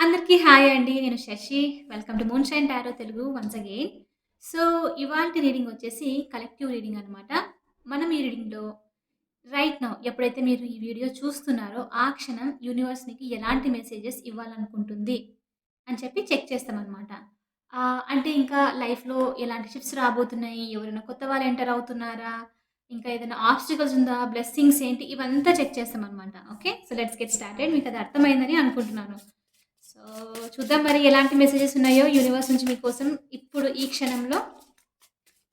అందరికీ హాయ్ అండి. నేను Shashi. Welcome to moonshine tarot Telugu once again. So, ఇవాల్టి రీడింగ్ వచ్చేసి కలెక్టివ్ రీడింగ్ అనమాట. మనం ఈ రీడింగ్‌లో రైట్ నౌ ఎప్పుడైతే మీరు ఈ వీడియో చూస్తున్నారో, ఆ క్షణం యూనివర్స్ మీకు ఎలాంటి మెసేజెస్ ఇవ్వాలనుకుంటుంది అని చెప్పి చెక్ చేస్తామనమాట. అంటే ఇంకా లైఫ్‌లో ఎలాంటి షిఫ్ట్స్ రాబోతున్నాయి? ఎవరైనా కొత్త వాళ్ళు ఎంటర్ అవుతున్నారా? ఇంకా ఏదైనా ఆబ్స్టికల్స్ ఉందా? బ్లెస్సింగ్స్ ఏంటి? ఇవంతా చెక్ చేస్తామనమాట. Okay. So, let's get started. మీకది అర్థమైందని అనుకుంటున్నాను. సో, చూద్దాం మరి ఎలాంటి మెసేజెస్ ఉన్నాయో యూనివర్స్ నుంచి మీకోసం ఇప్పుడు ఈ క్షణంలో.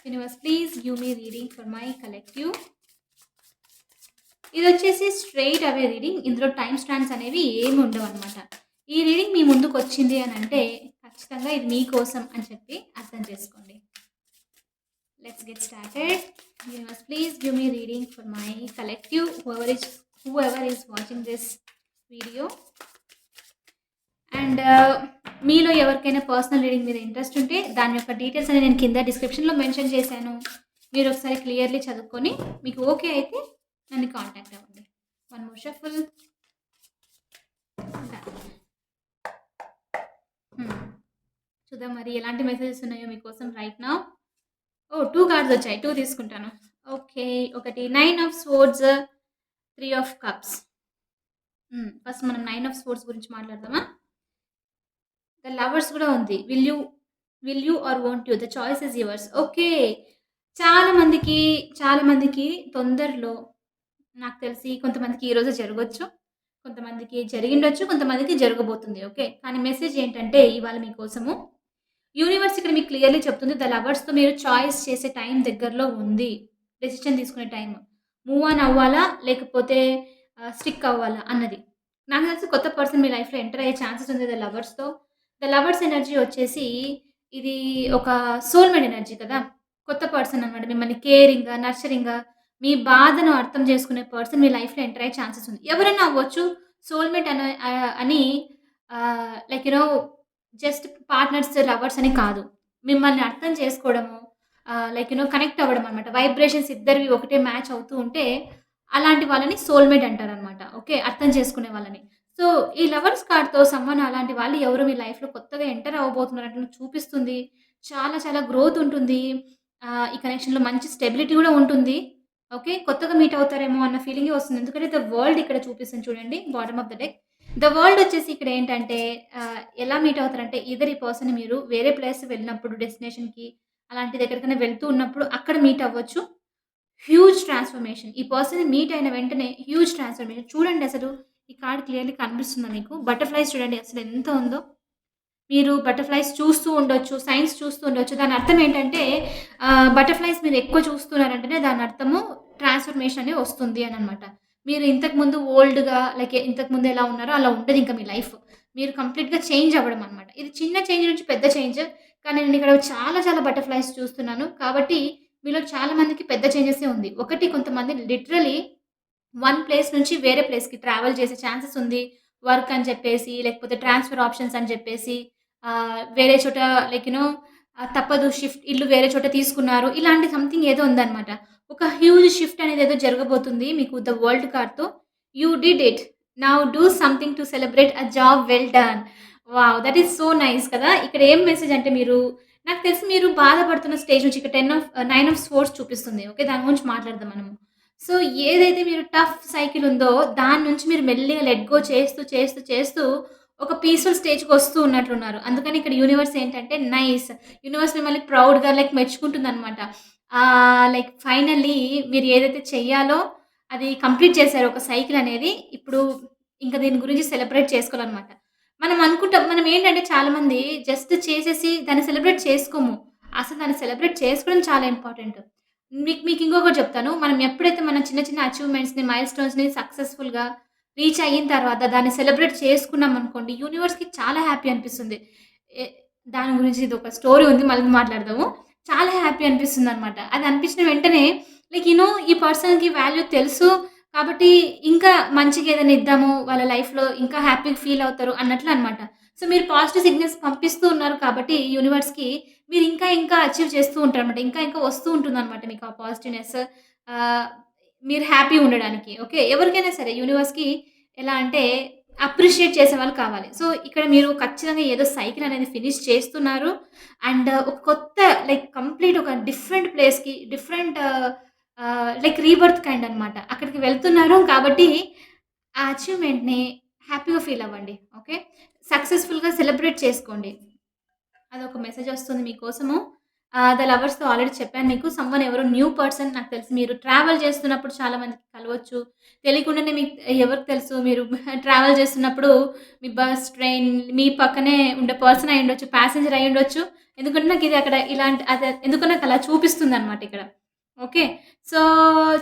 Universe please give me reading for my collective. ఇదొచ్చేసి స్ట్రెయిట్ అవే రీడింగ్. ఇందులో టైమ్ స్టాంప్స్ అనేవి ఏమి ఉండవనమాట. ఈ రీడింగ్ మీ ముందుకొచ్చింది అనంటే ఖచ్చితంగా ఇది మీకోసం అని చెప్పి అర్థం చేసుకోండి. Let's get started. Universe please give me reading for my collective whoever is watching this video. And మీలో ఎవరికైనా పర్సనల్ రీడింగ్ మీద ఇంట్రెస్ట్ ఉంటే దాని యొక్క డీటెయిల్స్ అనేది నేను కింద డిస్క్రిప్షన్‌లో మెన్షన్ చేశాను. మీరు ఒకసారి క్లియర్‌లీ చదువుకొని మీకు ఓకే అయితే నన్ను కాంటాక్ట్ అవ్వండి. One more shuffle. చూద్దాం మరి ఎలాంటి మెసేజెస్ ఉన్నాయో మీకోసం రైట్ నౌ. 2 కార్డ్స్ వచ్చాయి. 2 తీసుకుంటాను. ఓకే. ఒకటి 9 of swords, 3 of cups. First మనం 9 ఆఫ్ స్వోర్డ్స్ గురించి మాట్లాడదామా? ద లవర్స్ కూడా ఉంది. Will you or won't you? The choice is yours. Okay. చాలా మందికి తొందరలో నాకు తెలిసి కొంతమందికి ఈరోజే జరగొచ్చు. కొంతమందికి జరిగిండొచ్చు. కొంతమందికి జరగబోతుంది. ఓకే. కానీ మెసేజ్ ఏంటంటే ఇవాళ మీకోసము యూనివర్స్ ఇక్కడ మీకు క్లియర్‌లీ చెప్తుంది. ద లవర్స్‌తో మీరు చాయిస్ చేసే టైం దగ్గరలో ఉంది. డెసిషన్ తీసుకునే టైం. మూవ్ ఆన్ అవ్వాలా? లేకపోతే స్టిక్ అవ్వాలా అన్నది. నాకు తెలిసి కొత్త పర్సన్ మీ లైఫ్‌లో ఎంటర్ అయ్యే ఛాన్సెస్ ఉంది ద లవర్స్‌తో. ద లవర్స్ ఎనర్జీ వచ్చేసి ఇది ఒక సోల్‌మేట్ ఎనర్జీ కదా! కొత్త పర్సన్ అన్నమాట. మిమ్మల్ని కేరింగ్‌గా, నర్చరింగ్‌గా మీ బాధను అర్థం చేసుకునే పర్సన్ మీ లైఫ్‌లో ఎంటర్ అయ్యే ఛాన్సెస్ ఉంది. ఎవరైనా అవ్వచ్చు. సోల్‌మేట్ అని like you know just partners, lovers అని కాదు. మిమ్మల్ని అర్థం చేసుకోవడము, లైక్ యూ నో కనెక్ట్ అవ్వడం అనమాట. వైబ్రేషన్స్ ఇద్దరివి ఒకటే మ్యాచ్ అవుతూ ఉంటే, అలాంటి వాళ్ళని సోల్‌మేట్ అంటారనమాట. ఓకే. అర్థం చేసుకునే వాళ్ళని. సో, ఈ లవర్స్ కార్డ్‌తో సమ్‌వన్ అలాంటి వాళ్ళు ఎవరు మీ లైఫ్‌లో కొత్తగా ఎంటర్ అవ్వబోతున్నారంటే చూపిస్తుంది. చాలా చాలా గ్రోత్ ఉంటుంది. ఈ కనెక్షన్‌లో మంచి స్టెబిలిటీ కూడా ఉంటుంది. ఓకే. కొత్తగా మీట్ అవుతారేమో అన్న ఫీలింగే వస్తుంది. ఎందుకంటే ద వరల్డ్ ఇక్కడ చూపిస్తుంది చూడండి. Bottom of the deck. The world వచ్చేసి ఇక్కడ ఏంటంటే ఎలా మీట్ అవుతారంటే ఈదర్ ఈ పర్సన్ మీరు వేరే ప్లేస్ వెళ్ళినప్పుడు డెస్టినేషన్‌కి అలాంటిది ఎక్కడికైనా వెళ్తూ ఉన్నప్పుడు అక్కడ మీట్ అవ్వచ్చు. Huge transformation. ఈ పర్సన్‌ని మీట్ అయిన వెంటనే హ్యూజ్ ట్రాన్స్‌ఫర్మేషన్. చూడండి అసలు ఈ కార్డ్ క్లియర్‌లీ కనిపిస్తుందా మీకు? బటర్‌ఫ్లైస్ చూడండి అసలు ఎంత ఉందో. మీరు బటర్‌ఫ్లైస్ చూస్తూ ఉండొచ్చు. సైన్స్ చూస్తూ ఉండొచ్చు. దాని అర్థం ఏంటంటే బటర్‌ఫ్లైస్ మీరు ఎక్కువ చూస్తున్నారంటేనే దాని అర్థము ట్రాన్స్‌ఫర్మేషన్ అనేది వస్తుంది అననమాట. మీరు ఇంతకుముందు ఓల్డ్‌గా లైక్ ఇంతకుముందు ఎలా ఉన్నారో అలా ఉండదింక మీ లైఫ్. మీరు కంప్లీట్‌గా చేంజ్ అవ్వడం అనమాట. ఇది చిన్న చేంజ్ నుంచి పెద్ద చేంజ్. కానీ నేను ఇక్కడ చాలా చాలా బటర్‌ఫ్లైస్ చూస్తున్నాను. కాబట్టి మీలో చాలా మందికి పెద్ద చేంజెసే ఉంది. ఒకటి కొంతమంది లిటరల్లీ వన్ ప్లేస్ నుంచి వేరే ప్లేస్‌కి ట్రావెల్ చేసే ఛాన్సెస్ ఉంది. వర్క్ అని చెప్పేసి, లేకపోతే ట్రాన్స్‌ఫర్ ఆప్షన్స్ అని చెప్పేసి, వేరే చోట లైక్ యూ నో తప్పదు షిఫ్ట్ ఇల్లు వేరే చోట తీసుకున్నారు. ఇలాంటి సంథింగ్ ఏదో ఉందన్నమాట. ఒక హ్యూజ్ షిఫ్ట్ అనేది ఏదో జరగబోతుంది మీకు ద వరల్డ్ కార్డ్‌తో. You did it. Now do something to celebrate a job well done. Wow! That is so nice కదా! ఇక్కడ ఏం మెసేజ్ అంటే మీరు నాకు తెలిసి మీరు బాధపడుతున్న స్టేజ్ నుంచి ఇక్కడ 9 ఆఫ్ స్వోర్డ్స్ చూపిస్తుంది. ఓకే. దాని గురించి మాట్లాడదాం మనము. సో, ఏదైతే మీరు టఫ్ సైకిల్ ఉందో, దాని నుంచి మీరు మెల్లిగా లెట్ గో చేస్తూ ఒక పీస్‌ఫుల్ స్టేజ్‌కొస్తూ ఉన్నట్లున్నారు. అందుకని ఇక్కడ యూనివర్స్ ఏంటంటే నైస్. యూనివర్స్ మిమ్మల్ని ప్రౌడ్‌గా లైక్ మెచ్చుకుంటుందనమాట. లైక్ ఫైనల్లీ మీరు ఏదైతే చెయ్యాలో అది కంప్లీట్ చేశారు ఒక సైకిల్ అనేది. ఇప్పుడు ఇంక దీని గురించి సెలబ్రేట్ చేసుకోవాలనమాట. మనం అనుకుంటాం మనం ఏంటంటే చాలామంది జస్ట్ చేసేసి దాన్ని సెలబ్రేట్ చేసుకోము. అసలు దాన్ని సెలబ్రేట్ చేసుకోవడం చాలా ఇంపార్టెంట్. మీకు ఇంకొకటి చెప్తాను. మనం ఎప్పుడైతే మన చిన్న చిన్న అచీవ్‌మెంట్స్‌ని, మైల్‌స్టోన్స్‌ని సక్సెస్‌ఫుల్‌గా రీచ్ అయిన తర్వాత దాన్ని సెలబ్రేట్ చేసుకున్నామనుకోండి, యూనివర్స్‌కి చాలా హ్యాపీ అనిపిస్తుంది. ఎ దాని గురించి ఇదొక స్టోరీ ఉంది. మళ్ళీ మాట్లాడదాము. చాలా హ్యాపీ అనిపిస్తుందనమాట. అది అనిపించిన వెంటనే లైక్ యూ నో ఈ పర్సన్‌కి వాల్యూ తెలుసు. కాబట్టి ఇంకా మంచిగా ఏదైనా ఇద్దాము. వాళ్ళ లైఫ్‌లో ఇంకా హ్యాపీగా ఫీల్ అవుతారు అన్నట్లు అనమాట. సో, మీరు పాజిటివ్ సిగ్నల్స్ పంపిస్తూ ఉన్నారు కాబట్టి యూనివర్స్‌కి మీరు ఇంకా ఇంకా అచీవ్ చేస్తూ ఉంటారనమాట. ఇంకా ఇంకా వస్తూ ఉంటుందనమాట మీకు ఆ పాజిటివ్‌నెస్. ఆహ్, మీరు హ్యాపీ ఉండడానికి. ఓకే. ఎవరికైనా సరే యూనివర్స్‌కి ఎలా అంటే అప్రిషియేట్ చేసేవాళ్ళు కావాలి. సో, ఇక్కడ మీరు ఖచ్చితంగా ఏదో సైకిల్ అనేది ఫినిష్ చేస్తున్నారు. అండ్ ఒక కొత్త లైక్ కంప్లీట్ ఒక డిఫరెంట్ ప్లేస్‌కి డిఫరెంట్ లైక్ రీబర్త్ కైండ్ అనమాట. అక్కడికి వెళ్తున్నారు కాబట్టి ఆ అచీవ్‌మెంట్‌ని హ్యాపీగా ఫీల్ అవ్వండి. ఓకే. సక్సెస్‌ఫుల్‌గా సెలబ్రేట్ చేసుకోండి. అదొక మెసేజొస్తుంది మీకోసము. 'ద లవర్స్‌తో' ఆల్రెడీ చెప్పాను మీకు. సమ్‌వన్ ఎవరో న్యూ పర్సన్ నాకు తెలిసి మీరు ట్రావెల్ చేస్తున్నప్పుడు చాలా మందికి కలవచ్చు. తెలియకుండానే మీకు ఎవరికి తెలుసు మీరు ట్రావెల్ చేస్తున్నప్పుడు మీ బస్, ట్రైన్ మీ పక్కనే ఉండే పర్సన్ అయ్యుండొచ్చు. ప్యాసింజర్ అయ్యుండొచ్చు. ఎందుకంటే నాకిది అక్కడ ఇలాంటి ఎందుకో నాకలా చూపిస్తుందనమాట ఇక్కడ. ఓకే. సో,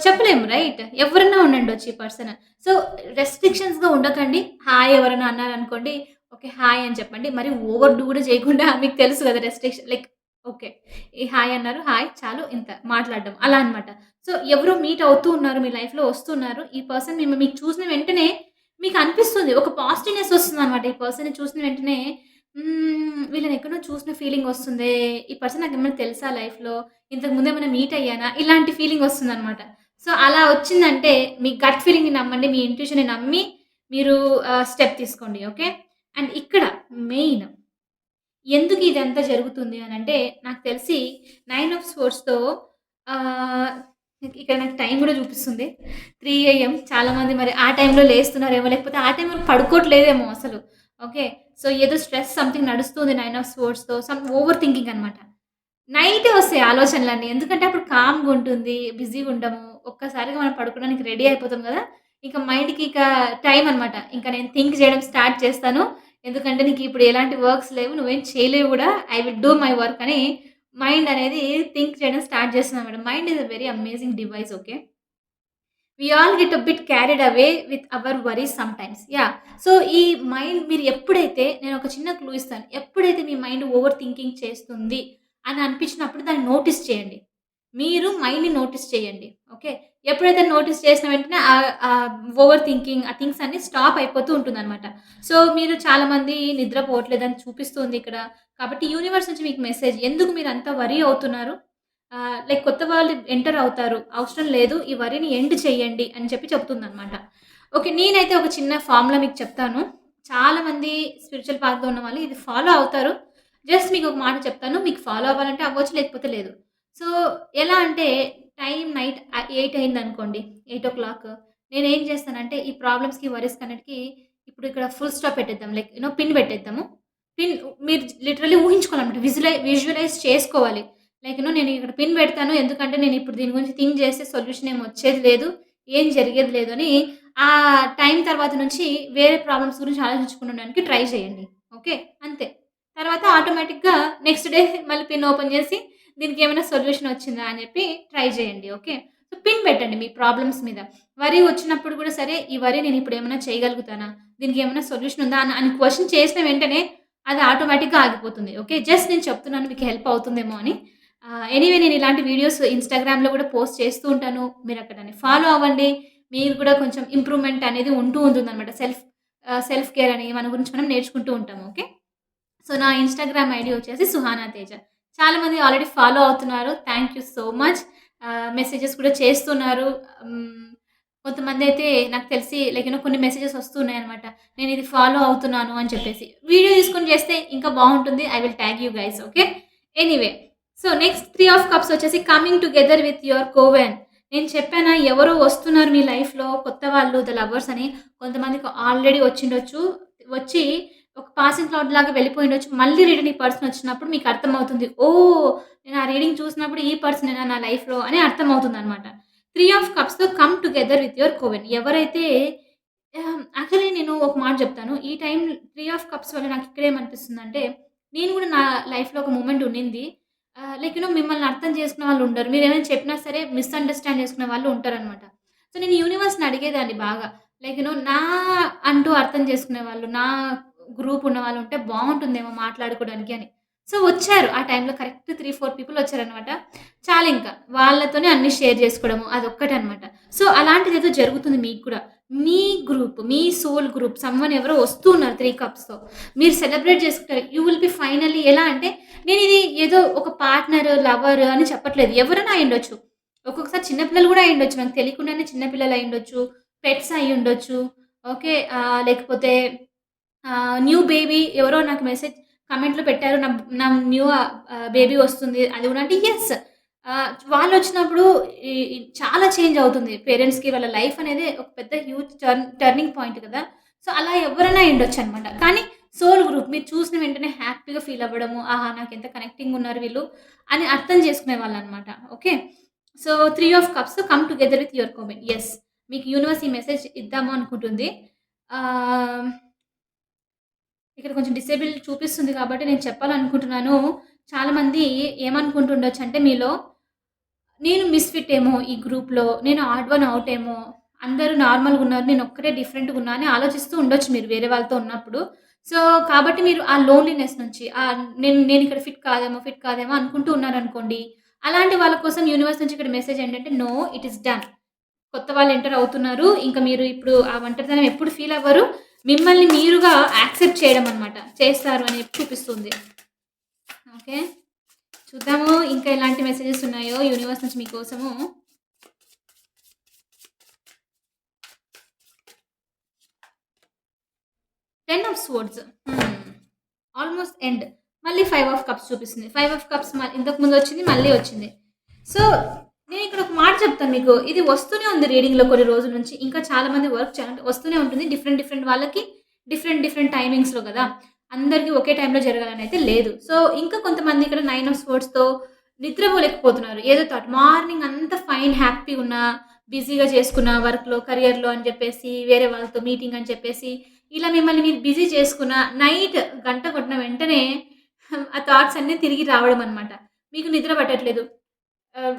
చెప్పలేము రైట్? ఎవరన్నా ఉండుండొచ్చు ఈ పర్సన్. సో, రెస్ట్రిక్షన్స్‌గా ఉండకండి. హాయ్ ఎవరైనా అన్నారనుకోండి ఓకే. హాయ్ అని చెప్పండి. మరి ఓవర్ డూ కూడా చేయకుండా మీకు తెలుసు కదా! Restriction like okay. ఈ హాయ్ అన్నారు. హాయ్ చాలు ఇంత మాట్లాడడం అలా అన్నమాట. సో, ఎవరో మీట్ అవుతూ ఉన్నారు. మీ లైఫ్‌లో వస్తున్నారు. ఈ పర్సన్ మీకు చూసిన వెంటనే మీకు అనిపిస్తుంది. ఒక పాజిటివ్‌నెస్ వస్తుందన్నమాట. ఈ పర్సన్‌ని చూసిన వెంటనే వీళ్ళని ఎక్కడో చూసిన ఫీలింగ్ వస్తుందే. ఈ పర్సన్ నాకేమైనా తెలుసా లైఫ్‌లో? ఇంతకు ముందు ఏమైనా మీట్ అయ్యానా? ఇలాంటి ఫీలింగ్ వస్తుందన్నమాట. సో, అలా వచ్చిందంటే మీ గట్ ఫీలింగ్‌ని నమ్మండి. మీ ఇంట్యూషన్‌ని నమ్మి మీరు స్టెప్ తీసుకోండి. ఓకే. అండ్ ఇక్కడ మెయిన్ ఎందుకు ఇదంతా జరుగుతుంది అనంటే, నాకు తెలిసి 9 ఆఫ్ స్వోర్డ్స్‌తో ఆహ్, ఇక్కడ నాకు టైం గూడా చూపిస్తుంది. 3 ఏఎం చాలామంది మరి ఆ టైంలో లేస్తున్నారేమో, లేకపోతే ఆ టైం వరకు పడుకోవట్లేదేమో అసలు. ఓకే. సో, ఏదో స్ట్రెస్ సంథింగ్ నడుస్తుంది 9 ఆఫ్ స్వోర్డ్స్‌తో ఓవర్ థింకింగ్ అనమాట. నైటే వస్తాయి ఆలోచనలన్నీ. ఎందుకంటే అప్పుడు కామ్‌గా ఉంటుంది. బిజీగా ఉండము. ఒక్కసారిగా మనం పడుకోవడానికి రెడీ అయిపోతాం గదా! ఇక మైండ్‌కి ఇక టైం అనమాట. ఇంక నేను థింక్ చేయడం స్టార్ట్ చేస్తాను. ఎందుకంటే నీకిప్పుడు ఎలాంటి వర్క్స్ లేవు. నువ్వేం చేయలేవు గూడా. I will do my work అని మైండ్ అనేది థింక్ చేయడం స్టార్ట్ చేస్తుందనమాట. Mind is a very amazing device. Okay. We all get a bit carried away with our worries sometimes. Yah! So, ఈ మైండ్ మీరు ఎప్పుడైతే నేనొక చిన్న క్లూ ఇస్తాను. ఎప్పుడైతే మీ మైండ్ ఓవర్ థింకింగ్ చేస్తుంది అని అనిపించినప్పుడు దాన్ని నోటీస్ చేయండి. మీరు మైండ్‌ని నోటీస్ చేయండి. ఓకే. ఎప్పుడైతే నోటీస్ చేసిన వెంటనే ఓవర్ థింకింగ్ ఆ థింగ్స్ అన్నీ స్టాప్ అయిపోతూ ఉంటుందనమాట. సో, మీరు చాలామంది నిద్రపోవట్లేదని చూపిస్తుంది ఇక్కడ. కాబట్టి యూనివర్స్ నుంచి మీకు మెసేజ్ ఎందుకు మీరంత వరీ అవుతున్నారు? లైక్ కొత్త వాళ్ళు ఎంటర్ అవుతారు. అవసరం లేదు. ఈ వరిని ఎండ్ చేయండి అని చెప్పి చెప్తుందనమాట. ఓకే. నేనైతే ఒక చిన్న ఫార్ములా మీకు చెప్తాను. చాలామంది స్పిరిచ్యువల్ పాత్‌లో ఉన్నవాళ్ళు ఇది ఫాలో అవుతారు. జస్ట్ మీకొక మాట చెప్తాను. మీకు ఫాలో అవ్వాలంటే అవ్వచ్చు. లేకపోతే లేదు. సో, ఎలా అంటే టైమ్ నైట్ 8 అయిందనుకోండి. 8:00 నేనేం చేస్తానంటే ఈ ప్రాబ్లమ్స్‌కి, వరీస్‌కన్నిటికి ఇప్పుడు ఇక్కడ ఫుల్ స్టాప్ పెట్టేద్దాం. లైక్ పిన్ పెట్టేద్దాము. పిన్ మీరు లిటరల్లీ ఊహించుకోవాలన్నమాట. విజువలైజ్ చేసుకోవాలి. లైక్ నేను ఇక్కడ పిన్ పెడతాను. ఎందుకంటే నేను ఇప్పుడు దీని గురించి థింక్ చేస్తే సొల్యూషన్ ఏమి వచ్చేది లేదు. ఏం జరిగేది లేదు అని ఆ టైం తర్వాత నుంచి వేరే ప్రాబ్లమ్స్ గురించి ఆలోచించకుండా ఉండడానికి ట్రై చేయండి. ఓకే. అంతే. తర్వాత ఆటోమేటిక్‌గా నెక్స్ట్ డే మళ్ళీ పిన్ ఓపెన్ చేసి దీనికి ఏమైనా సొల్యూషన్ వచ్చిందా అని చెప్పి ట్రై చేయండి. ఓకే. సో, పిన్ పెట్టండి మీ ప్రాబ్లమ్స్ మీద. వరీ వచ్చినప్పుడు కూడా సరే ఈ వరీ నేను ఇప్పుడు ఏమైనా చేయగలుగుతానా? దీనికి ఏమైనా సొల్యూషన్ ఉందా? అని క్వెషన్ చేసిన వెంటనే అది ఆటోమేటిక్‌గా ఆగిపోతుంది. ఓకే. జస్ట్ నేను చెప్తున్నాను మీకు హెల్ప్ అవుతుందేమో అని. ఎనీవే నేను ఇలాంటి వీడియోస్ ఇన్‌స్టాగ్రామ్‌లో కూడా పోస్ట్ చేస్తూ ఉంటాను. మీరక్కడ నన్ను ఫాలో అవ్వండి. మీరు కూడా కొంచెం ఇంప్రూవ్‌మెంట్ అనేది ఉంటూ ఉంటుందనమాట. సెల్ఫ్ కేర్ అని మన గురించి మనం నేర్చుకుంటూ ఉంటాము. ఓకే. సో, నా ఇన్‌స్టాగ్రామ్ ఐడీ వచ్చేసి సుహానా తేజ. చాలామంది ఆల్రెడీ ఫాలో అవుతున్నారు. Thank you so much. Messages కూడా చేస్తున్నారు. హ్మ్. కొంతమందైతే నాకు తెలిసి లైక్ కొన్ని మెసేజెస్ వస్తున్నాయన్నమాట. నేనిది ఫాలో అవుతున్నాను అని చెప్పేసి. వీడియో తీసుకొని చేస్తే ఇంకా బావుంటుంది. I will tag you guys. Okay. Anyway. So, next 3 of cups వచ్చేసి కమింగ్ టుగెదర్ విత్ యువర్ కోవెన్. నేను చెప్పానా ఎవరో వస్తున్నారు మీ లైఫ్‌లో కొత్త వాళ్ళు ద లవర్స్ అని. కొంతమందికి ఆల్రెడీ వచ్చిండొచ్చు. వచ్చి ఒక పాసింగ్ క్లౌడ్ లాగా వెళ్ళిపోయుండొచ్చు. మళ్ళీ రిటర్న్ ఈ పర్సన్ వచ్చినప్పుడు మీకు అర్థమవుతుంది. ఓహ్! నేను ఆ రీడింగ్ చూసినప్పుడు ఈ పర్సనేనా నా లైఫ్‌లో అని అర్థమవుతుందనమాట. 3 ఆఫ్ కప్స్‌తో come together with your coven. ఎవరైతే యాక్చువల్లీ నేను ఒక మాట చెప్తాను. ఈ టైం 3 ఆఫ్ కప్స్ వల్ల నాకు ఇక్కడేమనిపిస్తుందంటే, నేను కూడా నా లైఫ్‌లో ఒక మూమెంట్ ఉండింది. లైక్ మిమ్మల్ని అర్థం చేసుకునే వాళ్ళు ఉండరు. మీరేమైనా చెప్పినా సరే మిస్‌అండర్‌స్టాండ్ చేసుకునే వాళ్ళు ఉంటారనమాట. సో, నేను యూనివర్స్‌ని అడిగేదాన్ని బాగా. లైక్ నా అంటూ అర్థం చేసుకునేవాళ్ళు, నా గ్రూప్ ఉన్నవాళ్ళు ఉంటే బావుంటుందేమో మాట్లాడుకోవడానికి అని. సో, వచ్చారు. ఆ టైంలో కరెక్ట్ 3, 4 పీపుల్ వచ్చారనమాట. చాలింకా. వాళ్ళతోనే అన్నీ షేర్ చేసుకోవడము అదొక్కటనమాట. సో, అలాంటిదేదో జరుగుతుంది మీకు కూడా. మీ గ్రూప్, మీ సోల్ గ్రూప్ ఎవరో వస్తూ ఉన్నారు 3 కప్స్‌తో. మీరు సెలబ్రేట్ చేసుకుంటారు. యూ విల్ బి ఫైనల్లీ ఎలా అంటే నేనిది ఏదో ఒక పార్ట్నర్, లవర్ అని చెప్పట్లేదు. ఎవరైనా అయ్యుండొచ్చు. ఒక్కొక్కసారి చిన్న పిల్లలు గూడా అయ్యుండొచ్చు. నాకు తెలియకుండానే చిన్న పిల్లలు అయ్యుండొచ్చు. పెట్స్ అయ్యుండొచ్చు. ఓకే. లేకపోతే న్యూ బేబీ ఎవరో నాకు మెసేజ్ కామెంట్‌లో పెట్టారు. నా న్యూ బేబీ వస్తుంది. అది కూడా అంటే యెస్. వాళ్ళొచ్చినప్పుడు ఈ చాలా చేంజ్ అవుతుంది. పేరెంట్స్‌కి వాళ్ళ లైఫ్ అనేది ఒక పెద్ద హ్యూజ్ టర్నింగ్ పాయింట్ కదా! సో, అలా ఎవరైనా అయ్యుండొచ్చనమాట. కానీ సోల్ గ్రూప్ మీరు చూసిన వెంటనే హ్యాపీగా ఫీల్ అవ్వడము. ఆహా! నాకెంత కనెక్టింగ్ ఉన్నారు వీళ్ళు అని అర్థం చేసుకునేవాళ్ళనమాట. ఓకే. సో, 3 ఆఫ్ కప్స్ come together with your comment. Yes. మీకు యూనివర్స్ ఈ మెసేజ్ ఇద్దాము అనుకుంటుంది. ఆహ్ ఇక్కడ కొంచెం డిసేబుల్ చూపిస్తుంది కాబట్టి నేను చెప్పాలనుకుంటున్నాను. చాలామంది ఏమనుకుంటుండొచ్చంటే మీలో, నేను మిస్‌ఫిట్ ఏమో ఈ గ్రూప్‌లో, నేను ఆడ్ వన్ ఔట్ ఏమో, అందరూ నార్మల్‌గున్నారు. నేనొక్కటే డిఫరెంట్‌గున్నా అని ఆలోచిస్తూ ఉండొచ్చు మీరు వేరే వాళ్ళతో ఉన్నప్పుడు. సో, కాబట్టి మీరు ఆ లోన్‌లీనెస్ నుంచి నేనిక్కడ ఫిట్ కాదేమో అనుకుంటూ ఉన్నారనుకోండి. అలాంటి వాళ్ళ కోసం యూనివర్స్ నుంచి ఇక్కడ మెసేజ్ ఏంటంటే, నో ఇట్ ఈస్ డన్. కొత్త వాళ్ళు ఎంటర్ అవుతున్నారు. ఇంక మీరు ఇప్పుడు ఆ ఒంటరితనం ఎప్పుడు ఫీల్ అవ్వరు. మిమ్మల్ని మీరుగా యాక్సెప్ట్ చేయడం అన్నమాట. చేస్తారు అని చూపిస్తుంది. ఓకే. చూద్దాము ఇంకా ఎలాంటి మెసేజెస్ ఉన్నాయో యూనివర్స్ నుంచి మీకోసము. 10 ఆఫ్ స్వర్డ్స్. హ్మ్. Almost end. మళ్ళీ 5 ఆఫ్ కప్స్ చూపిస్తుంది. 5 ఆఫ్ కప్స్ ఇంతకు ముందు వచ్చింది. మళ్ళీ వచ్చింది. సో, నేనిక్కడ ఒక మాట చెప్తాను మీకు. ఇది వస్తూనే ఉంది రీడింగ్‌లో కొన్ని రోజుల నుంచి. ఇంకా చాలా మంది వర్క్ చేయాలంటే వస్తూనే ఉంటుంది. డిఫరెంట్ వాళ్ళకి డిఫరెంట్ టైమింగ్స్‌లో గదా! అందరికి ఒకే టైంలో జరగాలనైతే లేదు. సో, ఇంకా కొంతమంది ఇక్కడ 9 ఆఫ్ స్వర్డ్స్‌తో నిద్రపోలేకపోతున్నారు. ఏదో థాట్ మార్నింగ్ అంతా ఫైన్ హ్యాపీగున్నా, బిజీగా చేసుకున్న వర్క్‌లో, కెరియర్‌లో అని చెప్పేసి, వేరే వాళ్ళతో మీటింగ్ అని చెప్పేసి, ఇలా మిమ్మల్ని మీరు బిజీ చేసుకున్న నైట్ గంట కొట్టిన వెంటనే ఆ థాట్స్ అన్నీ తిరిగి రావడం అన్నమాట. మీకు నిద్ర పట్టట్లేదు. ఆహ్,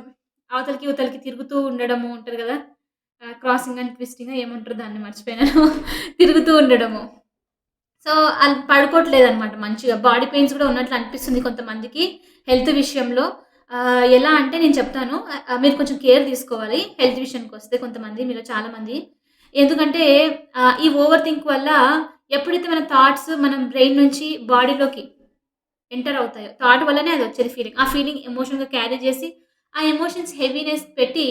అవతలకి, ఇవతలకి తిరుగుతూ ఉండడము ఉంటది గదా! క్రాసింగ్ అండ్ ట్విస్టింగో ఏమంటారో దాన్ని మర్చిపోయాను. తిరుగుతూ ఉండడము. సో, ఆళ్ళు పడుకోవట్లేదనమాట మంచిగా. బాడీ పెయిన్స్ గూడా ఉన్నట్లు అనిపిస్తుంది కొంతమందికి హెల్త్ విషయంలో. ఎలా అంటే నేను చెప్తాను. మీరు కొంచెం కేర్ తీసుకోవాలి హెల్త్ విషయానికొస్తే కొంతమంది మీలో చాలామంది. ఎందుకంటే ఈ ఓవర్ థింక్ వల్ల ఎప్పుడైతే మన థాట్స్ మనం బ్రెయిన్ నుంచి బాడీలోకి ఎంటర్ అవుతాయో, థాట్ వల్లనే అదొచ్చేది ఫీలింగ్. ఆ ఫీలింగ్ ఎమోషన్‌గా క్యారీ చేసి, ఆ ఎమోషన్స్ హెవీనెస్ పెట్టి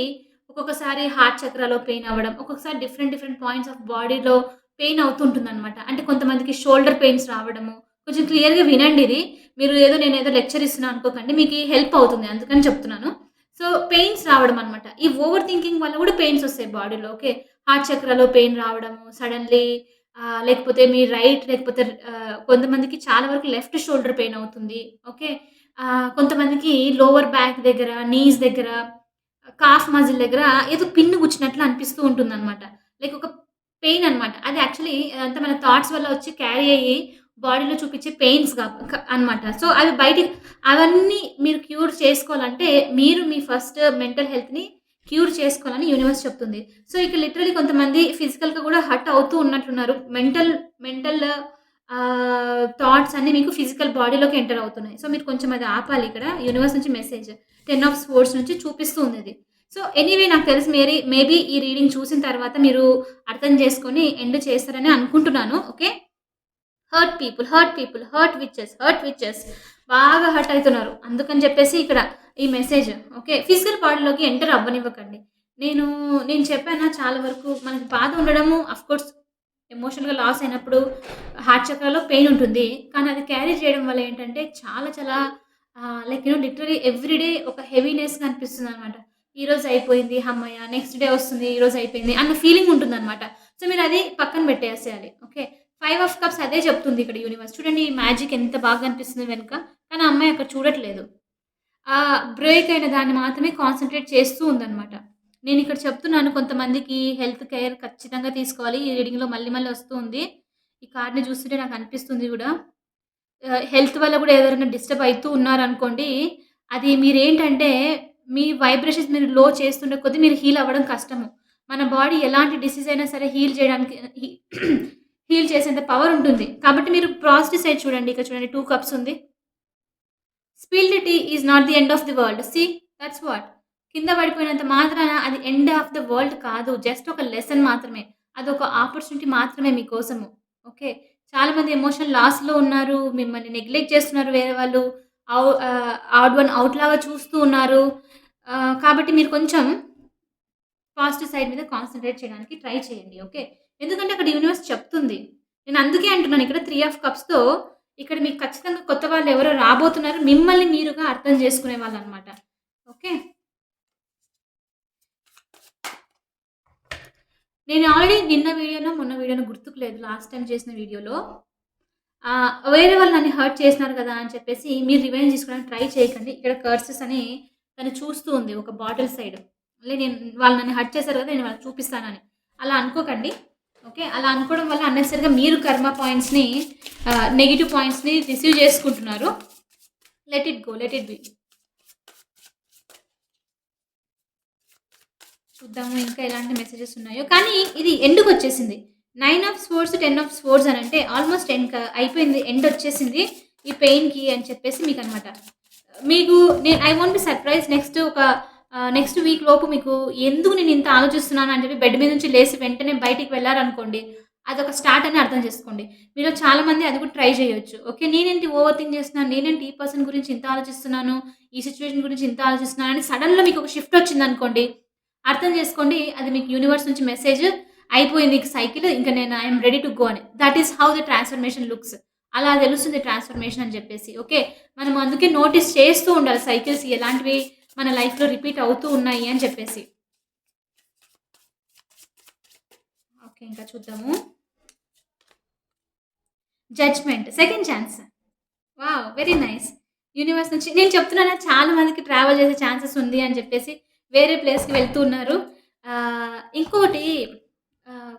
ఒక్కొక్కసారి హార్ట్ చక్రాలో పెయిన్ అవ్వడం, ఒక్కొక్కసారి డిఫరెంట్ పాయింట్స్ ఆఫ్ బాడీలో పెయిన్ అవుతుంటుందనమాట. అంటే కొంతమందికి షోల్డర్ పెయిన్స్ రావడము. కొంచెం క్లియర్‌గా వినండి ఇది. మీరు నేనేదో లెక్చర్ ఇస్తున్నా అనుకోకండి. మీకీ హెల్ప్ అవుతుంది అందుకని చెప్తున్నాను. సో, పెయిన్స్ రావడం అనమాట. ఈ ఓవర్ థింకింగ్ వల్ల కూడా పెయిన్స్ ఒస్తాయి బాడీలో. ఓకే. హార్ట్ చక్రాలో పెయిన్ రావడము, సడెన్‌లీ లేకపోతే మీ రైట్ లేకపోతే కొంతమందికి చాలా వరకు లెఫ్ట్ షోల్డర్ పెయిన్ అవుతుంది. ఓకే. కొంతమందికి లోవర్ బ్యాక్ దగ్గర, నీస్ దగ్గర, కాఫ్ మజిల్ దగ్గర ఏదో పిన్ గుచ్చినట్లు అనిపిస్తూ ఉంటుందనమాట. లైక్ ఒక పెయిన్ అనమాట. అది యాక్చువల్లీ అదంతా మన థాట్స్ వల్ల వచ్చి క్యారీ అయ్యి బాడీలో చూపించే పెయిన్స్ అనమాట. సో, అవి బయటికి అవన్నీ మీరు క్యూర్ చేసుకోవాలంటే మీరు మీ ఫస్ట్ మెంటల్ హెల్త్‌ని క్యూర్ చేసుకోవాలని యూనివర్స్ చెప్తుంది. సో, ఇక లిటరల్లీ కొంతమంది ఫిజికల్‌గా గూడా హర్ట్ అవుతూ ఉన్నట్లున్నారు. మెంటల్ థాట్స్ అన్నీ మీకు ఫిజికల్ బాడీలోకి ఎంటర్ అవుతున్నాయి. సో, మీరు కొంచెం అది ఆపాలి ఇక్కడ. యూనివర్స్ నుంచి మెసేజ్ 10 ఆఫ్ స్వోర్డ్స్ నుంచి చూపిస్తూ ఉందది. సో, ఎనీవే నాకు తెలిసి మేబీ ఈ రీడింగ్ చూసిన తర్వాత మీరు అర్థం చేసుకొని ఎండ్ చేస్తారని అనుకుంటున్నాను. ఓకే. హర్ట్ విచెస్ బాగా హర్ట్ అయితున్నారు. అందుకని చెప్పేసి ఇక్కడ ఈ మెసేజ్. ఓకే. ఫిజికల్ బాడీలోకి ఎంటర్ అవ్వనివ్వకండి. నేను నేను చెప్పానా చాలా వరకు మనకి బాధ ఉండడము ఆఫ్‌కోర్స్ ఎమోషనల్‌గా లాస్ అయినప్పుడు హార్ట్ చక్రాలో పెయిన్ ఉంటుంది. కానీ అది క్యారీ చేయడం వల్ల ఏంటంటే చాలా లైక్ లిటరల్లీ ఎవ్రీ డే ఒక హెవీనెస్‌గా అనిపిస్తుందనమాట. ఈరోజు అయిపోయింది హమ్మయ్య! నెక్స్ట్ డే వస్తుంది. ఈరోజు అయిపోయింది అన్న ఫీలింగ్ ఉంటుందనమాట. సో, మీరది పక్కన పెట్టేసేయాలి. ఓకే. 5 ఆఫ్ కప్స్ అదే చెప్తుంది ఇక్కడ యూనివర్స్. చూడండి ఈ మ్యాజిక్ ఎంత బాగా అనిపిస్తుందో వెనక. కానీ ఆ అమ్మాయి అక్కడ చూడట్లేదు. బ్రేక్ అయిన దాన్ని మాత్రమే కాన్సంట్రేట్ చేస్తూ ఉందనమాట. నేనిక్కడ చెప్తున్నాను కొంతమందికి హెల్త్ కేర్ ఖచ్చితంగా తీసుకోవాలి. ఈ రీడింగ్‌లో మళ్ళీ వస్తూ ఉంది. ఈ కార్డ్‌ని చూస్తుంటే నాకు అనిపిస్తుంది గూడా. హెల్త్ వల్ల గూడా ఎవరైనా డిస్టర్బ్ అయితూ ఉన్నారనుకోండి, అది మీరేంటంటే మీ వైబ్రేషన్స్ మీరు లో చేస్తుండే కొద్దీ మీరు హీల్ అవ్వడం కష్టము. మన బాడీ ఎలాంటి డిసీజ్ అయినా సరే హీల్ చేయడానికి హీల్ చేసేంత పవర్ ఉంటుంది. కాబట్టి మీరు పాజిటివ్ సైడ్ చూడండి. ఇక్కడ చూడండి 2 కప్స్ ఉంది. Spilled tea is not the end of the world. See that's what. కింద పడిపోయినంత మాత్రాన అది ఎండ్ ఆఫ్ ద వరల్డ్ కాదు. జస్ట్ ఒక లెసన్ మాత్రమే. అదొక ఆపర్చునిటీ మాత్రమే మీకోసము. ఓకే. చాలామంది ఎమోషనల్ లాస్‌లో ఉన్నారు. మిమ్మల్ని నెగ్లెక్ట్ చేస్తున్నారు వేరే వాళ్ళు. ఆడ్ వన్ ఔట్ లాగా చూస్తూ ఉన్నారు. కాబట్టి మీరు కొంచెం పాజిటివ్ సైడ్ మీద కాన్సంట్రేట్ చేయడానికి ట్రై చేయండి. ఓకే. ఎందుకంటే అక్కడ యూనివర్స్ చెప్తుంది. నేను అందుకే అంటున్నాను ఇక్కడ 3 ఆఫ్ కప్స్‌తో ఇక్కడ మీకు ఖచ్చితంగా కొత్త వాళ్ళు ఎవరో రాబోతున్నారు. మిమ్మల్ని మీరుగా అర్థం చేసుకునే వాళ్ళనమాట. ఓకే. నేను ఆల్రెడీ నిన్న వీడియోనో, మొన్న వీడియోనో గుర్తుకు లేదు. లాస్ట్ టైమ్ చేసిన వీడియోలో వేరే వాళ్ళు నన్ను హర్ట్ చేసినారు కదా! అని చెప్పేసి మీరు రివెంజ్ తీసుకోవడానికి ట్రై చేయకండి. ఇక్కడ కర్సెస్ అని తను చూస్తూ ఉంది ఒక బాటిల్ సైడ్. నేను వాళ్ళు నన్ను హర్ట్ చేశారు కదా! నేను వాళ్ళకి చూపిస్తానని. అలా అనుకోకండి. ఓకే. అలా అనుకోవడం వల్ల అన్నెసెసరీగా మీరు కర్మ పాయింట్స్‌ని నెగెటివ్ పాయింట్స్‌ని రిసీవ్ చేసుకుంటున్నారు. Let it go. Let it be. చూద్దాము ఇంకా ఎలాంటి మెసేజెస్ ఉన్నాయో. కానీ ఇది ఎండ్‌కొచ్చేసింది. 9 ఆఫ్ స్వోర్డ్స్, 10 ఆఫ్ స్వోర్డ్స్ అనంటే ఆల్‌మోస్ట్ అయిపోయింది. ఎండ్ వచ్చేసింది. ఈ పెయిన్‌కి అని చెప్పేసి మీకనమాట. మీకు I won't be surprise next week లోపు మీకు ఎందుకు నేను ఇంత ఆలోచిస్తున్నాను అని చెప్పి బెడ్ మీద నుంచి లేసి వెంటనే బయటికి వెళ్లారనుకోండి. అదొక స్టార్ట్ అని అర్థం చేసుకోండి. మీలో చాలామంది అది కూడా ట్రై చేయొచ్చు. ఓకే. నేనేంటి ఓవర్ థింక్ చేస్తున్నాను. నేనేంటి ఈ పర్సన్ గురించి ఇంత ఆలోచిస్తున్నాను. ఈ సిట్యుయేషన్ గురించి ఇంత ఆలోచిస్తున్నాను అని సడెన్‌గా మీకు ఒక షిఫ్ట్ వచ్చిందనుకోండి. అర్థం చేసుకోండి. అది మీకు యూనివర్స్ నుంచి మెసేజ్ అయిపోయింది ఇక సైకిల్. ఇంక నేను I am ready to go అని. That is how the transformation looks. అలా తెలుస్తుంది ట్రాన్స్‌ఫర్మేషన్ అని చెప్పేసి. ఓకే. మనం అందుకే నోటీస్ చేస్తూ ఉండాలి సైకిల్స్ ఎలాంటివి మన లైఫ్‌లో రిపీట్ అవుతూ ఉన్నాయి అని చెప్పేసి. ఓకే. ఇంకా చూద్దాము. Judgement. Second chance. Wow! Very nice. Universe నుంచి నేను చెప్తున్నానా చాలా మందికి ట్రావెల్ చేసే ఛాన్సెస్ ఉంది అని చెప్పేసి వేరే ప్లేస్‌కి వెళ్తూ ఉన్నారు. ఇంకోటి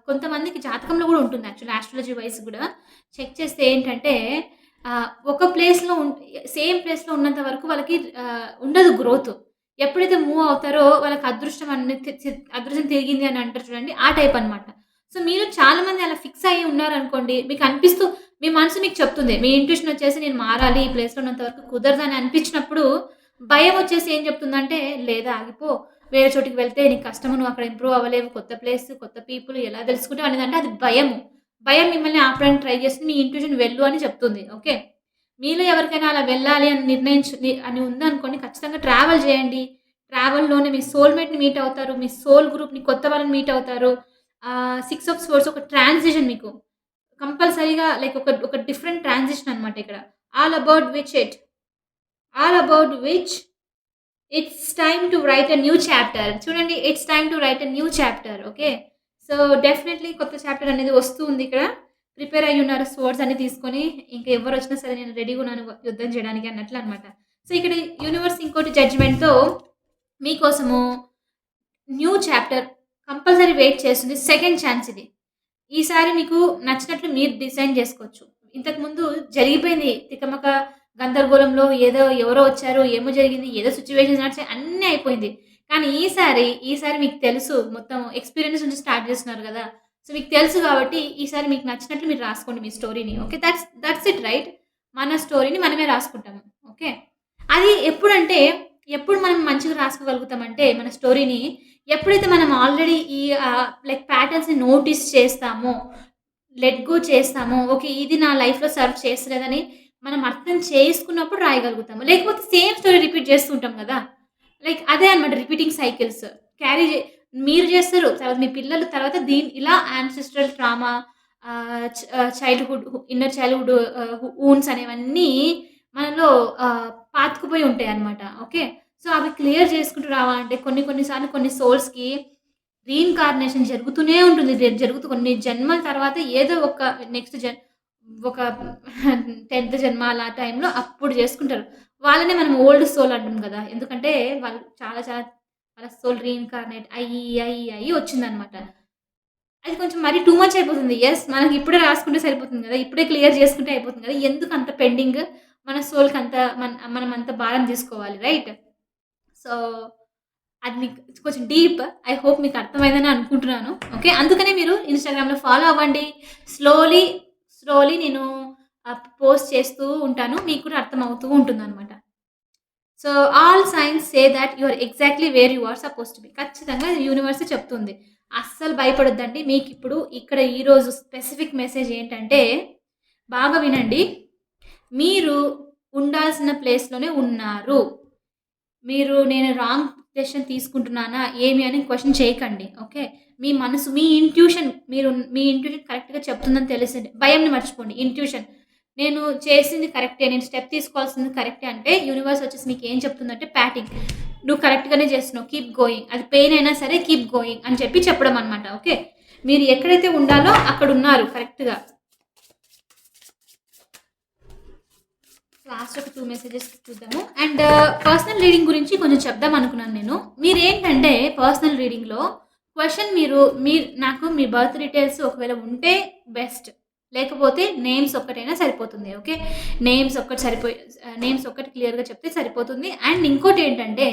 కొంతమందికి జాతకంలో గూడా ఉంటుంది యాక్చువల్లీ ఆస్ట్రాలజీ వైస్ గూడా చెక్ చేస్తే ఏంటంటే ఒక ప్లేస్‌లో సేమ్ ప్లేస్‌లో ఉన్నంత వరకు వాళ్ళకి ఉండదు గ్రోత్. ఎప్పుడైతే మూవ్ అవుతారో వాళ్ళకి అదృష్టం అనేది అదృష్టం తిరిగింది అని అంటారు చూడండి. ఆ టైప్ అన్నమాట. సో, మీరు చాలా మంది అలా ఫిక్స్ అయ్యి ఉన్నారనుకోండి. మీకు అనిపిస్తూ మీ మనసు మీకు చెప్తుంది. మీ ఇంట్యూషన్ వచ్చేసి నేను మారాలి. ఈ ప్లేస్‌లో ఉన్నంత వరకు కుదరదని అనిపించినప్పుడు భయం వచ్చేసి ఏం చెప్తుందంటే, లేదా ఆగిపో. వేరే చోటికి వెళ్తే నీకు కష్టము. నువ్వు అక్కడ ఇంప్రూవ్ అవ్వలేవు. కొత్త ప్లేస్, కొత్త పీపుల్ ఎలా తెలుసుకుంటావు అనేదంటే అది భయము. భయం మిమ్మల్ని ఆపడానికి ట్రై చేస్తుంది. మీ ఇంట్యూషన్ వెళ్ళు అని చెప్తుంది. ఓకే. మీలో ఎవరికైనా అలా వెళ్ళాలి అని అని ఉందనుకోండి ఖచ్చితంగా ట్రావెల్ చేయండి. ట్రావెల్‌లోనే మీ సోల్‌మేట్‌ని మీట్ అవుతారు. మీ సోల్ గ్రూప్‌ని కొత్త వాళ్ళని మీట్ అవుతారు. 6 ఆఫ్ స్వోర్డ్స్ ఒక ట్రాన్సిషన్ మీకు. కంపల్సరీగా లైక్ ఒక డిఫరెంట్ ట్రాన్సిషన్ అన్నమాట ఇక్కడ. All about which it all about which it's time to write a new chapter. చూడండి it's time to write a new chapter. Okay. So, definitely కొత్త chapter అనేది వస్తూ ఉంది ఇక్కడ. ప్రిపేర్ అయ్యున్నారు స్వోర్డ్స్ అన్ని తీసుకొని. ఇంక ఎవ్వరొచ్చినా సరే నేను రెడీగా ఉన్నాను యుద్ధం చేయడానికి అన్నట్లనమాట. సో, ఇక్కడ యూనివర్స్ ఇంకోటి జడ్జ్‌మెంట్‌తో మీకోసము న్యూ చాప్టర్ కంపల్సరీ వెయిట్ చేస్తుంది. సెకండ్ ఛాన్స్ ఇది. ఈసారి మీకు నచ్చినట్లు మీరు డిజైన్ జేసుకోవచ్చు. ఇంతకుముందు జరిగిపోయింది. తికమక గందరగోళంలో ఏదో ఎవరో వచ్చారు, ఏమో జరిగింది, ఏదో సిట్యుయేషన్స్ నడిచాయి అన్నీ అయిపోయింది. కానీ ఈసారి మీకు తెలుసు మొత్తం ఎక్స్‌పీరియన్స్ నుంచి స్టార్ట్ చేస్తున్నారు గదా! సో, మీకు తెలుసు గాబట్టి ఈసారి మీకు నచ్చినట్లు మీరు రాసుకోండి మీ స్టోరీని. ఓకే. That's it right. మన స్టోరీని మనమే రాసుకుంటాము. ఓకే. అది ఎప్పుడు మనం మంచిగా రాసుకోగలుగుతామంటే మన స్టోరీని ఎప్పుడైతే మనం ఆల్రెడీ ఈ లైక్ ప్యాటర్న్స్‌ని నోటీస్ చేస్తామో, లెట్ గో చేస్తామో, ఓకే. ఇది నా లైఫ్‌లో సర్వ్ చేస్తలేదని మనం అర్థం చేసుకున్నప్పుడు రాయగలుగుతాము. లేకపోతే సేమ్ స్టోరీ రిపీట్ చేస్తూ ఉంటాం గదా! లైక్ అదే అన్నమాట రిపీటింగ్ సైకిల్స్. క్యారీ జే మీరు చేస్తారు. తర్వాత మీ పిల్లలు తర్వాత ఇలా ancestral trauma childhood inner childhood wounds అనేవన్నీ మనలో పాతుకుపోయి ఉంటాయన్నమాట. ఓకే. సో, అవి క్లియర్ చేసుకుంటూ రావాలంటే కొన్ని కొన్ని సార్లు కొన్ని సోల్స్‌కి రీఇన్‌కార్నేషన్ జరుగుతూనే ఉంటుంది. జరుగుతూ కొన్ని జన్మల తర్వాత ఏదో ఒక నెక్స్ట్ ఒక 10థ్ జన్మ అలా టైంలో అప్పుడు చేసుకుంటారు. వాళ్ళనే మనం ఓల్డ్ సోల్ అంటాం గదా! ఎందుకంటే వాళ్ళు చాలా చాలా వాళ్ళ సోల్ రీఇన్‌కార్నేట్ అయ్యి వచ్చిందనమాట. అది కొంచెం మరీ టూ మచ్ అయిపోతుంది. యెస్. మనకి ఇప్పుడే రాసుకుంటే సరిపోతుంది గదా! ఇప్పుడే క్లియర్ చేసుకుంటే అయిపోతుంది గదా! ఎందుకు అంత పెండింగ్? మన సోల్‌కి అంత మనం అంత భారం తీసుకోవాలి. రైట్? సో, అది మీకు కొంచెం డీప్. ఐ హోప్ మీకు అర్థమైందని అనుకుంటున్నాను. ఓకే. అందుకనే మీరు ఇన్‌స్టాగ్రామ్‌లో ఫాలో అవ్వండి. స్లోలీ, స్లోలీ నేను పోస్ట్ చేస్తూ ఉంటాను. మీకు కూడా అర్థమవుతూ ఉంటుందనమాట. So, all signs say that you are exactly where you are supposed to be. ఖచ్చితంగా యూనివర్సే చెప్తుంది. అస్సలు భయపడొద్దండి. మీకిప్పుడు ఇక్కడ ఈరోజు స్పెసిఫిక్ మెసేజ్ ఏంటంటే, బాగా వినండి. మీరు ఉండాల్సిన ప్లేస్‌లోనే ఉన్నారు. నేను రాంగ్ డెసిషన్ తీసుకుంటున్నానా ఏమి అని క్వెషన్ చేయకండి. ఓకే. మీ మనసు, మీ ఇంట్యూషన్ మీ ఇంట్యూషన్ కరెక్ట్‌గా చెప్తుందని తెలిసింది. భయంని మర్చిపోండి. ఇంట్యూషన్. నేను చేసింది కరెక్టే. నేను స్టెప్ తీసుకోవాల్సింది కరెక్టే అంటే యూనివర్స్ వచ్చేసి మీకేం చెప్తుందంటే ప్యాటింగ్. నువ్వు కరెక్ట్‌గానే చేస్తున్నావు. Keep going. అది పెయిన్ అయినా సరే కీప్ గోయింగ్ అని చెప్పి చెప్పడం అన్నమాట. ఓకే. మీరు ఎక్కడైతే ఉండాలో అక్కడున్నారు కరెక్ట్‌గా. లాస్ట్ ఒక 2 మెసేజెస్ చూద్దాము. అండ్ పర్సనల్ రీడింగ్ గురించి కొంచెం చెప్దాం అనుకున్నాను నేను. మీరేంటంటే పర్సనల్ రీడింగ్‌లో క్వెషన్ మీరు నాకు మీ బర్త్ డీటెయిల్స్ ఒకవేళ ఉంటే బెస్ట్. లేకపోతే నేమ్స్ ఒక్కటైనా సరిపోతుంది. ఓకే. నేమ్స్ ఒక్కటి క్లియర్‌గా చెప్తే సరిపోతుంది. అండ్ ఇంకోటేంటంటే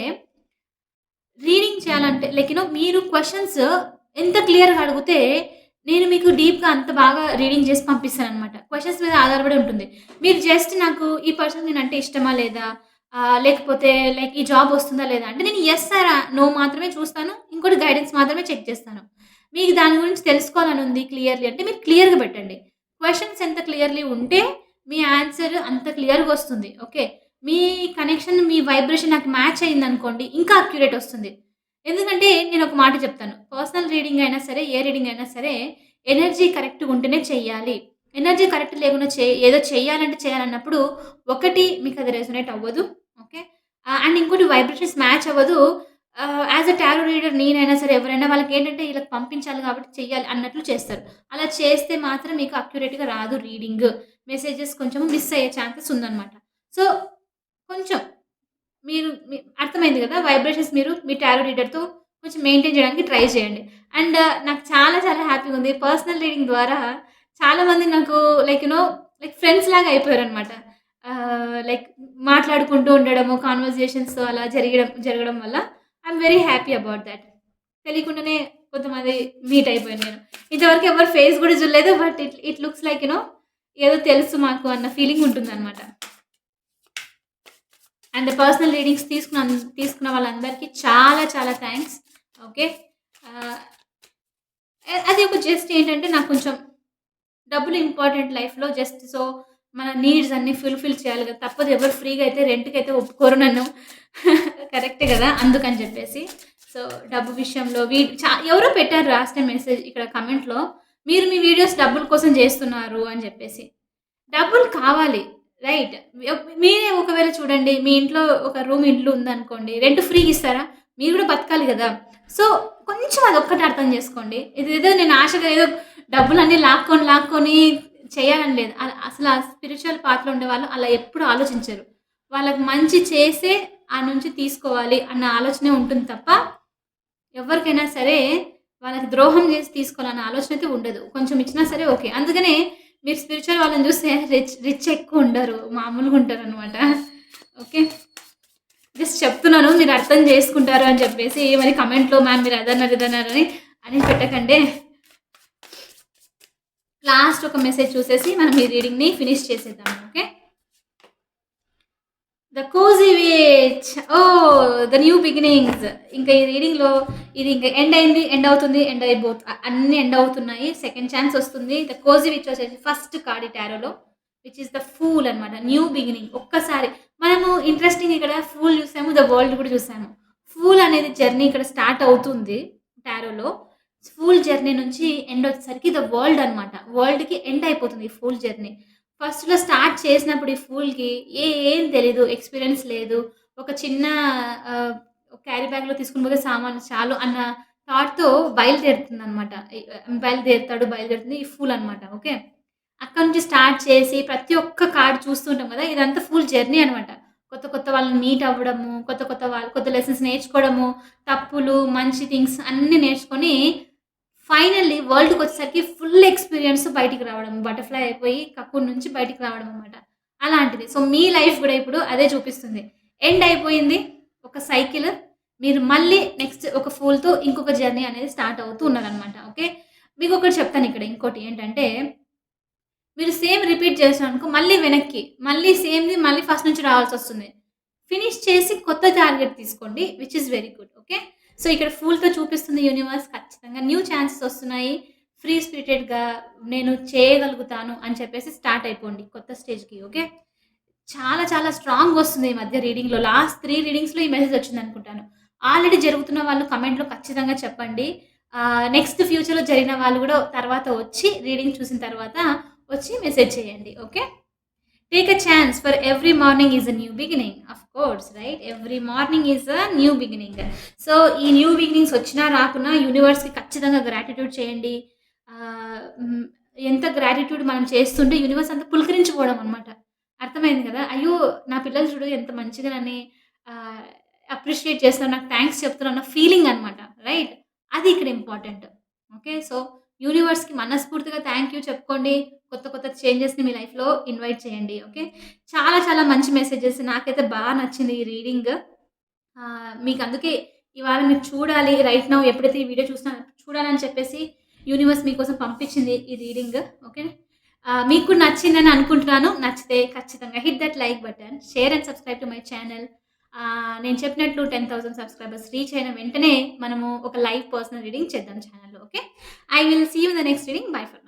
రీడింగ్ చేయాలంటే లైక్ మీరు క్వెషన్స్ ఎంత క్లియర్‌గా అడిగితే, నేను మీకు డీప్‌గా అంత బాగా రీడింగ్ చేసి పంపిస్తాననమాట. క్వెషన్స్ మీద ఆధారపడి ఉంటుంది. మీరు జస్ట్ నాకు ఈ పర్సన్‌కి నేనంటే ఇష్టమా లేదా? లేకపోతే లైక్ ఈ జాబ్ వస్తుందా లేదా? అంటే నేను యెస్ ఆర్ నో మాత్రమే చూస్తాను. ఇంకోటి గైడెన్స్ మాత్రమే చెక్ చేస్తాను. మీకు దాని గురించి తెలుసుకోవాలని ఉంది క్లియర్‌లీ అంటే మీరు క్లియర్‌గా పెట్టండి. క్వెషన్స్ ఎంత క్లియర్‌లీ ఉంటే మీ ఆన్సర్ అంత క్లియర్‌గా వస్తుంది. ఓకే. మీ కనెక్షన్, మీ వైబ్రేషన్ నాకు మ్యాచ్ అయిందనుకోండి ఇంకా అక్యురేట్ వస్తుంది. ఎందుకంటే నేనొక మాట చెప్తాను. పర్సనల్ రీడింగ్ అయినా సరే, ఏ రీడింగ్ అయినా సరే ఎనర్జీ కరెక్ట్‌గా ఉంటేనే చెయ్యాలి. ఎనర్జీ కరెక్ట్ లేకుండా ఏదో చేయాలంటే చేయాలన్నప్పుడు ఒకటి మీకది రెసొనేట్ అవ్వదు. ఓకే. అండ్ ఇంకోటి వైబ్రేషన్స్ మ్యాచ్ అవ్వదు. యాస్ ఎ టారో రీడర్ నేనైనా సరే ఎవరైనా వాళ్ళకేంటంటే ఈళ్ళకి పంపించాలి కాబట్టి చెయ్యాలి అన్నట్లు చేస్తారు. అలా చేస్తే మాత్రం మీకు అక్యురేట్‌గా రాదు రీడింగ్. మెసేజెస్ కొంచెం మిస్ అయ్యే ఛాన్సెస్ ఉందన్నమాట. సో, కొంచెం అర్థమైంది గదా! వైబ్రేషన్స్ మీరు మీ టారో రీడర్‌తో కొంచెం మెయింటైన్ చేయడానికి ట్రై చేయండి. అండ్ నాకు చాలా చాలా హ్యాపీగుంది. పర్సనల్ రీడింగ్ ద్వారా చాలామంది నాకు లైక్ లైక్ ఫ్రెండ్స్ లాగా అయిపోయారనమాట. లైక్ మాట్లాడుకుంటూ ఉండడము, కాన్వర్జేషన్స్ అలా జరగడం వల్ల I'm very happy about that. తెలియకుండానే కొంతమంది మీట్ అయిపోయాను నేను. ఇంతవరకు ఎవరి ఫేస్ గూడా చూడలేదు. But it it looks like ఏదో తెలుసు మాకు అన్న ఫీలింగ్ ఉంటుందనమాట. అండ్ పర్సనల్ రీడింగ్స్ తీసుకున్న వాళ్ళందరికీ చాలా చాలా థాంక్స్. ఓకే. ఆహ్, అది ఒక జస్ట్ ఏంటంటే నాకు కొంచెం డబ్బులు ఇంపార్టెంట్ లైఫ్‌లో జస్ట్ సో మన నీడ్స్ అన్నీ ఫుల్‌ఫిల్ చేయాలి కదా! తప్పదు ఎవరు ఫ్రీగా అయితే రెంట్‌కైతే ఒప్పుకోరు నన్ను. కరెక్టే గదా! అందుకని జెప్పేసి. సో, డబ్బు విషయంలో ఎవరో పెట్టారు లాస్ట్ టైమ్ మెసేజ్ ఇక్కడ కామెంట్‌లో. మీరు మీ వీడియోస్ డబ్బుల కోసం జేస్తున్నారు అని జెప్పేసి. డబ్బులు కావాలి. రైట్. మీరే ఒకవేళ చూడండి. మీ ఇంట్లో ఒక ఇల్లు ఉందనుకోండి. రెంట్ ఫ్రీగా ఇస్తారా? మీరు గూడా బతకాలి గదా! సో, కొంచెం అదొక్కటి అర్థం జేసుకోండి. ఇదేదో నేను ఆశగా ఏదో డబ్బులన్నీ లాక్కొని చేయాలని లేదు. అసల స్పిరిచ్యువల్ పాత్‌లో ఉండేవాళ్ళు అలా ఎప్పుడు ఆలోచించరు. వాళ్ళకి మంచి చేసే ఆ నుంచి తీసుకోవాలి అన్న ఆలోచనే ఉంటుంది తప్ప, ఎవరికైనా సరే వాళ్ళకి ద్రోహం జేసి తీసుకోవాలన్న ఆలోచన అయితే ఉండదు. కొంచెం ఇచ్చినా సరే ఓకే. అందుకనే మీరు స్పిరిచ్యువల్ వాళ్ళని చూస్తే రిచ్ ఎక్కువుండరు. మామూలుగా ఉంటారనమాట. ఓకే. జస్ట్ చెప్తున్నాను. మీరు అర్థం చేసుకుంటారు అని చెప్పేసి మరి కామెంట్‌లో మ్యామ్ మీరు అదన్నారు, ఇదన్నారు అని పెట్టకండి. లాస్ట్ ఒక మెసేజ్ చూసేసి మనం ఈ రీడింగ్‌ని ఫినిష్ చేసేద్దాం. Okay. The cosy which. Oh! The new beginnings. ఇంకా ఈ రీడింగ్‌లో ఇది ఇంక ఎండ్ అయింది, ఎండ్ అవుతుంది, ఎండ్ అయిబోత్ అన్నీ ఎండ్ అవుతున్నాయి. సెకండ్ ఛాన్స్ వస్తుంది. ద కోజీ విచ్ వచ్చేసి ఫస్ట్ కార్డ్ ఈ టారోలో విచ్ ఈస్ ద ఫూల్ అనమాట. New beginning. ఒక్కసారి మనము ఇంట్రెస్టింగ్ ఇక్కడ ఫూల్ చూసాము. ద వరల్డ్ కూడా చూసాము. ఫూల్ అనేది జర్నీ ఇక్కడ స్టార్ట్ అవుతుంది టారోలో. ఫూల్ జర్నీ నుంచి ఎండ్ వచ్చేసరికి ద వరల్డ్ అనమాట. వరల్డ్‌కి ఎండ్ అయిపోతుంది ఈ ఫూల్ జర్నీ. ఫస్ట్‌లో స్టార్ట్ చేసినప్పుడు ఈ ఫూల్‌కి ఏం తెలీదు. ఎక్స్‌పీరియన్స్ లేదు. ఒక చిన్న ఆహ్, క్యారీ బ్యాగ్‌లో తీసుకొని పోతే సామాన్లు చాలు అన్న థాట్‌తో బయలుదేరుతుందనమాట. బయలుదేరుతుంది. ఈ ఫూల్ అనమాట. ఓకే. అక్కడి నుంచి స్టార్ట్ చేసి ప్రతి ఒక్క కార్డ్ చూస్తుంటాం కదా! ఇదంతా ఫుల్ జర్నీ అనమాట. కొత్త కొత్త వాళ్ళని మీట్ అవ్వడము, కొత్త లెసన్స్ నేర్చుకోవడము, తప్పులు, మంచి థింగ్స్ అన్నీ నేర్చుకొని ఫైనల్లీ వరల్డ్‌కొచ్చేసరికి ఫుల్ ఎక్స్‌పీరియన్స్ బయటికి రావడం. బటర్‌ఫ్లై అయిపోయి కకూన్ నుంచి బయటికి రావడం అన్నమాట. అలాంటిది. సో, మీ లైఫ్ గూడా ఇప్పుడు అదే చూపిస్తుంది. ఎండ్ అయిపోయింది. ఒక సైకిల్. మీరు మళ్ళీ నెక్స్ట్ ఒక ఫూల్‌తో ఇంకొక జర్నీ అనేది స్టార్ట్ అవుతూ ఉన్నారనమాట. ఓకే. మీకొకటి చెప్తానిక్కడ ఇంకోటి ఏంటంటే, మీరు సేమ్ రిపీట్ చేశారనుకో మళ్ళీ వెనక్కి, మళ్ళీ సేమ్‌ది మళ్ళీ ఫస్ట్ నుంచి రావాల్సొస్తుంది. ఫినిష్ చేసి కొత్త టార్గెట్ తీసుకోండి. Which is very good. Okay. So, ఇక్కడ ఫూల్‌తో చూపిస్తుంది యూనివర్స్ ఖచ్చితంగా న్యూ ఛాన్సెస్ ఒస్తున్నాయి. ఫ్రీ స్పిరిటెడ్‌గా నేను చేయగలుగుతాను అని చెప్పేసి స్టార్ట్ అయిపోండి కొత్త స్టేజ్‌కి. ఓకే. చాలా చాలా స్ట్రాంగొస్తుంది ఈ మధ్య లాస్ట్ 3 రీడింగ్స్‌లో ఈ మెసేజ్ ఒచ్చిందనుకుంటాను. ఆల్రెడీ జరుగుతున్న వాళ్ళు కామెంట్‌లో ఖచ్చితంగా చెప్పండి. నెక్స్ట్ ఫ్యూచర్‌లో జరిగిన వాళ్ళు గూడా తర్వాత వచ్చి రీడింగ్ చూసిన తర్వాత వచ్చి మెసేజ్ చేయండి. Okay. Take a chance for every morning is a new beginning. Of course right. Every morning is a new beginning. So, ఈ న్యూ బిగినింగ్స్ వచ్చినా రాకున్నా యూనివర్స్‌కి ఖచ్చితంగా గ్రాటిట్యూడ్ చేయండి. ఆహ్, హ్మ్. ఎంత గ్రాటిట్యూడ్ మనం చేస్తుంటే యూనివర్స్ అంతా పులకరించిపోవడం అనమాట. అర్థమైంది కదా! అయ్యో! నా పిల్లలు చూడు ఎంత మంచిగా నన్ను ఆహ్, అప్రిషియేట్ చేస్తున్నారు. నాకు థాంక్స్ చెప్తున్నారు అన్న ఫీలింగ్ అనమాట. రైట్. అది ఇక్కడ ఇంపార్టెంట్. ఓకే. సో, యూనివర్స్‌కి మనస్ఫూర్తిగా థాంక్ యూ చెప్పుకోండి. కొత్త కొత్త చేంజెస్‌ని మీ లైఫ్‌లో ఇన్వైట్ చేయండి. ఓకే. చాలా చాలా మంచి మెసేజెస్. నాకైతే నచ్చింది ఈ రీడింగ్. మీకందుకే ఇవాళ మీరు చూడాలి రైట్ నౌ ఎప్పుడైతే ఈ వీడియో చూడాలని చెప్పేసి యూనివర్స్ మీకోసం పంపించింది ఈ రీడింగ్. ఓకే. మీకు కూడా నచ్చిందని అనుకుంటున్నాను. నచ్చితే ఖచ్చితంగా hit that like button. Share and subscribe to my channel. నేను చెప్పినట్లు 10,000 సబ్స్క్రైబర్స్ రీచ్ అయిన వెంటనే మనము ఒక లైవ్ పర్సనల్ రీడింగ్ చేద్దాం ఛానల్‌లో. Okay. I will see you in the next reading. Bye for now.